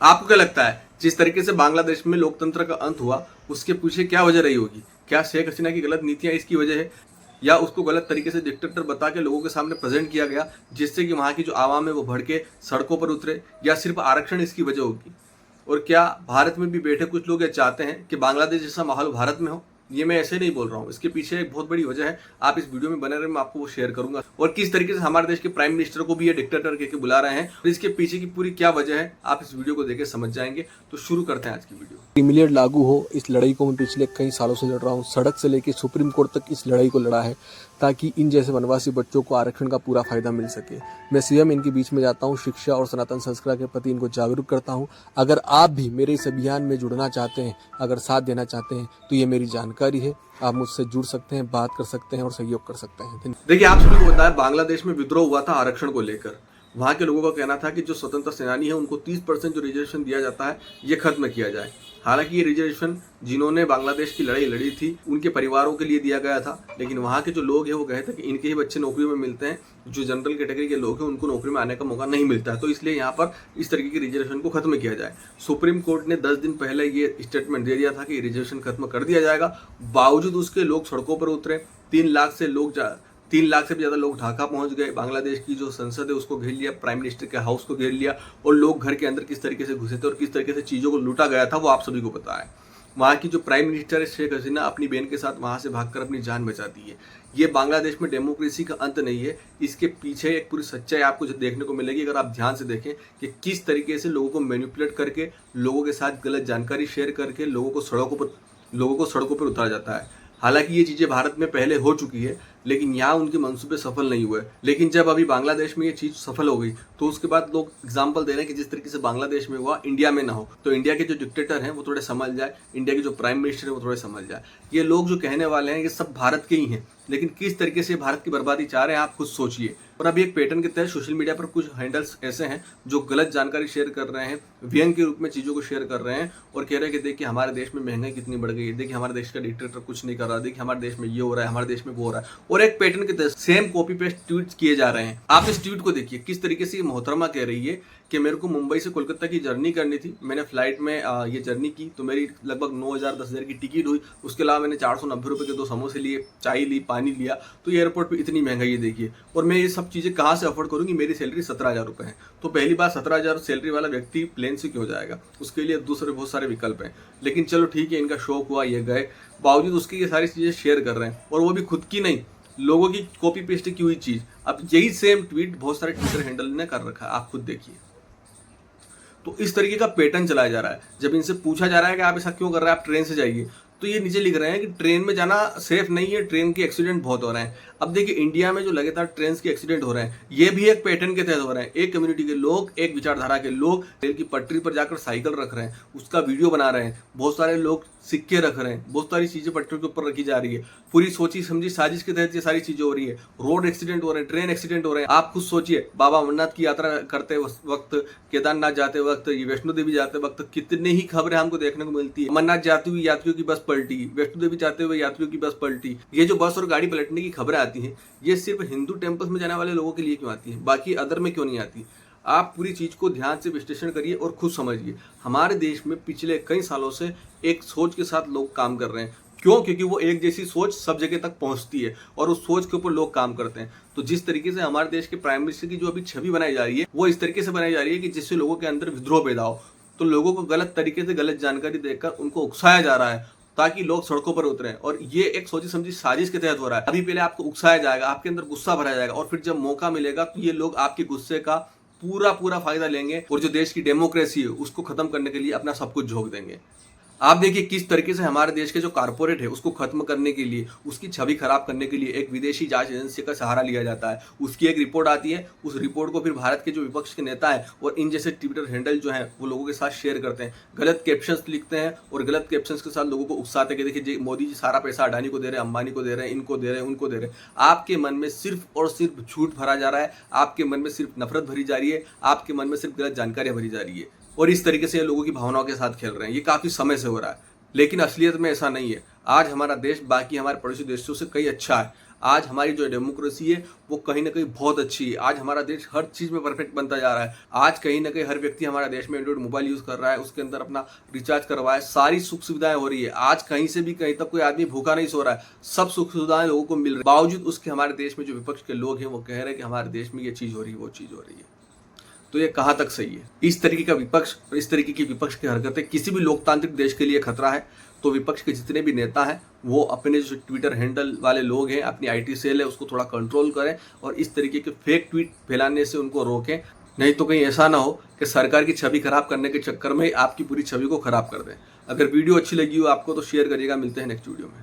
आपको क्या लगता है जिस तरीके से बांग्लादेश में लोकतंत्र का अंत हुआ उसके पीछे क्या वजह रही होगी? क्या शेख हसीना की गलत नीतियां इसकी वजह है, या उसको गलत तरीके से डिक्टेटर बता के लोगों के सामने प्रेजेंट किया गया जिससे कि वहां की जो आवाम है वो भड़के सड़कों पर उतरे, या सिर्फ आरक्षण इसकी वजह होगी? और क्या भारत में भी बैठे कुछ लोग ये चाहते हैं कि बांग्लादेश जैसा माहौल भारत में हो? ये मैं ऐसे नहीं बोल रहा हूँ, इसके पीछे एक बहुत बड़ी वजह है। आप इस वीडियो में बने रहे, मैं आपको वो शेयर करूंगा और किस तरीके से हमारे देश के प्राइम मिनिस्टर को भी ये डिक्टेटर कहकर बुला रहे हैं और इसके पीछे की पूरी क्या वजह है, आप इस वीडियो को देख समझ जाएंगे। तो शुरू करते हैं आज की वीडियो। क्रीमिलेयर लागू हो, इस लड़ाई को मैं पिछले कई सालों से लड़ रहा हूँ। सड़क से लेकर सुप्रीम कोर्ट तक इस लड़ाई को लड़ा है ताकि इन जैसे वनवासी बच्चों को आरक्षण का पूरा फायदा मिल सके। मैं स्वयं इनके बीच में जाता हूँ, शिक्षा और सनातन संस्कृति के प्रति इनको जागरूक करता हूँ। अगर आप भी मेरे इस अभियान में जुड़ना चाहते हैं, अगर साथ देना चाहते हैं, तो ये मेरी जानकारी है, आप मुझसे जुड़ सकते हैं, बात कर सकते हैं और सहयोग कर सकते हैं। देखिए, आप सभी को बताया बांग्लादेश में विद्रोह हुआ था आरक्षण को लेकर। वहां के लोगों का कहना था कि जो स्वतंत्रता सेनानी है उनको 30% जो रिजर्वेशन दिया जाता है ये खत्म किया जाए। हालांकि ये रिजर्वेशन जिन्होंने बांग्लादेश की लड़ाई लड़ी थी उनके परिवारों के लिए दिया गया था, लेकिन वहाँ के जो लोग हैं वो कहे थे कि इनके ही बच्चे नौकरी में मिलते हैं, जो जनरल कैटेगरी के लोग हैं उनको नौकरी में आने का मौका नहीं मिलता है, तो इसलिए यहाँ पर इस तरीके की रिजर्वेशन को खत्म किया जाए। सुप्रीम कोर्ट ने 10 दिन पहले ये स्टेटमेंट दे दिया था कि रिजर्वेशन खत्म कर दिया जाएगा। बावजूद उसके लोग सड़कों पर उतरे, 3 लाख से भी ज्यादा लोग ढाका पहुंच गए। बांग्लादेश की जो संसद है उसको घेर लिया, प्राइम मिनिस्टर के हाउस को घेर लिया और लोग घर के अंदर किस तरीके से घुसे थे और किस तरीके से चीजों को लूटा गया था वो आप सभी को पता है। वहाँ की जो प्राइम मिनिस्टर है शेख हसीना अपनी बहन के साथ वहां से भागकर अपनी जान बचाती है। ये बांग्लादेश में डेमोक्रेसी का अंत नहीं है, इसके पीछे एक पूरी सच्चाई आपको जो देखने को मिलेगी अगर आप ध्यान से देखें कि किस तरीके से लोगों को मैनिपुलेट करके, लोगों के साथ गलत जानकारी शेयर करके लोगों को सड़कों पर उतारा जाता है। हालांकि ये चीज़ें भारत में पहले हो चुकी है, लेकिन यहाँ उनके मंसूबे सफल नहीं हुए। लेकिन जब अभी बांग्लादेश में ये चीज़ सफल हो गई तो उसके बाद लोग एग्जाम्पल दे रहे हैं कि जिस तरीके से बांग्लादेश में हुआ इंडिया में ना हो, तो इंडिया के जो डिक्टेटर हैं वो थोड़े समझ जाए, इंडिया के जो प्राइम मिनिस्टर है वो थोड़े समझ जाए। ये लोग जो कहने वाले हैं ये सब भारत के ही हैं, लेकिन किस तरीके से भारत की बर्बादी चाह रहे हैं आप खुद सोचिए। और अभी एक पैटर्न के तहत सोशल मीडिया पर कुछ हैंडल्स ऐसे हैं जो गलत जानकारी शेयर कर रहे हैं, व्यंग के रूप में चीज़ों को शेयर कर रहे हैं और कह रहे हैं कि देखिए हमारे देश में महंगाई कितनी बढ़ गई है, देखिए हमारे देश का डिक्टेटर कुछ नहीं कर रहा, देखिए हमारे देश में ये हो रहा है, हमारे देश में वो हो रहा है। और एक पैटर्न के तहत सेम कॉपी पेस्ट ट्वीट किए जा रहे हैं। आप इस ट्वीट को देखिए किस तरीके से मोहतरमा कह रही है कि मेरे को मुंबई से कोलकाता की जर्नी करनी थी, मैंने फ्लाइट में ये जर्नी की तो मेरी लगभग 9,000-10,000 की टिकट हुई। उसके अलावा मैंने 490 रुपये के 2 समोसे लिए, चाय ली, पानी लिया, तो एयरपोर्ट पे इतनी महंगाई है देखिए। और मैं ये सब चीज़ें कहाँ से अफोर्ड करूँगी, मेरी सैलरी 17,000 रुपये है। तो पहली बात 17,000 सैलरी वाला व्यक्ति प्लेन से क्यों जाएगा, उसके लिए दूसरे बहुत सारे विकल्प हैं। लेकिन चलो ठीक है, इनका शौक हुआ, ये गए, बावजूद उसकी ये सारी चीज़ें शेयर कर रहे हैं और वो भी खुद की नहीं, लोगों की कॉपी पेस्ट की हुई चीज़। अब यही सेम ट्वीट बहुत सारे ट्विटर हैंडल ने कर रखा है, आप खुद देखिए। तो इस तरीके का पैटर्न चलाया जा रहा है। जब इनसे पूछा जा रहा है कि आप ऐसा क्यों कर रहे हैं, आप ट्रेन से जाइए, तो ये नीचे लिख रहे हैं कि ट्रेन में जाना सेफ नहीं है, ट्रेन के एक्सीडेंट बहुत हो रहे हैं। अब देखिए इंडिया में जो लगातार ट्रेन के एक्सीडेंट हो रहे हैं ये भी एक पैटर्न के तहत हो रहे हैं। एक कम्युनिटी के लोग, एक विचारधारा के लोग रेल की पटरी पर जाकर साइकिल रख रहे हैं, उसका वीडियो बना रहे हैं, बहुत सारे लोग सिक्के रख रहे हैं, बहुत सारी चीजें पटरी के ऊपर रखी जा रही है। पूरी सोची समझी साजिश के तहत ये सारी चीजें हो रही है। रोड एक्सीडेंट हो रहे हैं, ट्रेन एक्सीडेंट हो रहे हैं। आप खुद सोचिए, बाबा अमरनाथ की यात्रा करते वक्त, केदारनाथ जाते वक्त, वैष्णो देवी जाते वक्त कितनी ही खबरें हमको देखने को मिलती है। अमरनाथ जाते हुए यात्रियों की बस पलटी, वैष्णो देवी जाते हुए यात्रियों की बस पलटी। ये जो बस और गाड़ी पलटने की खबरें आती हैं ये सिर्फ हिंदू टेम्पल्स में जाने वाले लोगों के लिए क्यों आती है, बाकी अदर में क्यों नहीं आती? आप पूरी चीज को ध्यान से विश्लेषण करिए और खुद समझिए। हमारे देश में पिछले कई सालों से एक सोच के साथ लोग काम कर रहे हैं। क्यों? क्योंकि वो एक जैसी सोच सब जगह तक पहुंचती है और उस सोच के ऊपर लोग काम करते हैं। तो जिस तरीके से हमारे देश के प्राइम मिनिस्टर की जो अभी छवि बनाई जा रही है वो इस तरीके से बनाई जा रही है कि जिससे लोगों के अंदर विद्रोह पैदा हो, तो लोगों को गलत तरीके से गलत जानकारी देकर उनको उकसाया जा रहा है ताकि लोग सड़कों पर उतरे। और ये एक सोची समझी साजिश के तहत हो रहा है। अभी पहले आपको उकसाया जाएगा, आपके अंदर गुस्सा भरा जाएगा और फिर जब मौका मिलेगा तो ये लोग आपके गुस्से का पूरा फायदा लेंगे और जो देश की डेमोक्रेसी है उसको खत्म करने के लिए अपना सब कुछ झोंक देंगे। आप देखिए किस तरीके से हमारे देश के जो कारपोरेट है उसको खत्म करने के लिए, उसकी छवि खराब करने के लिए एक विदेशी जांच एजेंसी का सहारा लिया जाता है। उसकी एक रिपोर्ट आती है, उस रिपोर्ट को फिर भारत के जो विपक्ष के नेता है और इन जैसे ट्विटर हैंडल जो है वो लोगों के साथ शेयर करते हैं, गलत कैप्शंस लिखते हैं और गलत कैप्शंस के साथ लोगों को उकसाते हैं कि देखिए मोदी जी सारा पैसा अडानी को दे रहे हैं, अंबानी को दे रहे हैं, इनको दे रहे हैं, उनको दे रहे हैं। आपके मन में सिर्फ और सिर्फ झूठ भरा जा रहा है, आपके मन में सिर्फ नफरत भरी जा रही है, आपके मन में सिर्फ गलत जानकारियां भरी जा रही है और इस तरीके से लोगों की भावनाओं के साथ खेल रहे हैं। ये काफी समय से हो रहा है, लेकिन असलियत में ऐसा नहीं है। आज हमारा देश बाकी हमारे पड़ोसी देशों से कई अच्छा है। आज हमारी जो डेमोक्रेसी है वो कहीं ना कहीं बहुत अच्छी है। आज हमारा देश हर चीज़ में परफेक्ट बनता जा रहा है। आज कहीं ना कहीं हर व्यक्ति हमारा देश में एंड्रॉइड मोबाइल यूज़ कर रहा है, उसके अंदर अपना रिचार्ज करवाए, सारी सुख सुविधाएं हो रही है। आज कहीं से भी कहीं तक कोई आदमी भूखा नहीं सो रहा है, सब सुख सुविधाएं लोगों को मिल रही है। बावजूद उसके हमारे देश में जो विपक्ष के लोग हैं वो कह रहे हैं कि हमारे देश में ये चीज़ हो रही है, वो चीज़ हो रही है। तो ये कहाँ तक सही है? इस तरीके का विपक्ष और इस तरीके की विपक्ष की हरकतें किसी भी लोकतांत्रिक देश के लिए खतरा है। तो विपक्ष के जितने भी नेता हैं वो अपने जो ट्विटर हैंडल वाले लोग हैं, अपनी आईटी सेल है, उसको थोड़ा कंट्रोल करें और इस तरीके के फेक ट्वीट फैलाने से उनको रोकें। नहीं तो कहीं ऐसा ना हो कि सरकार की छवि खराब करने के चक्कर में आपकी पूरी छवि को खराब कर दें। अगर वीडियो अच्छी लगी हो आपको तो शेयर करिएगा। मिलते हैं नेक्स्ट वीडियो में।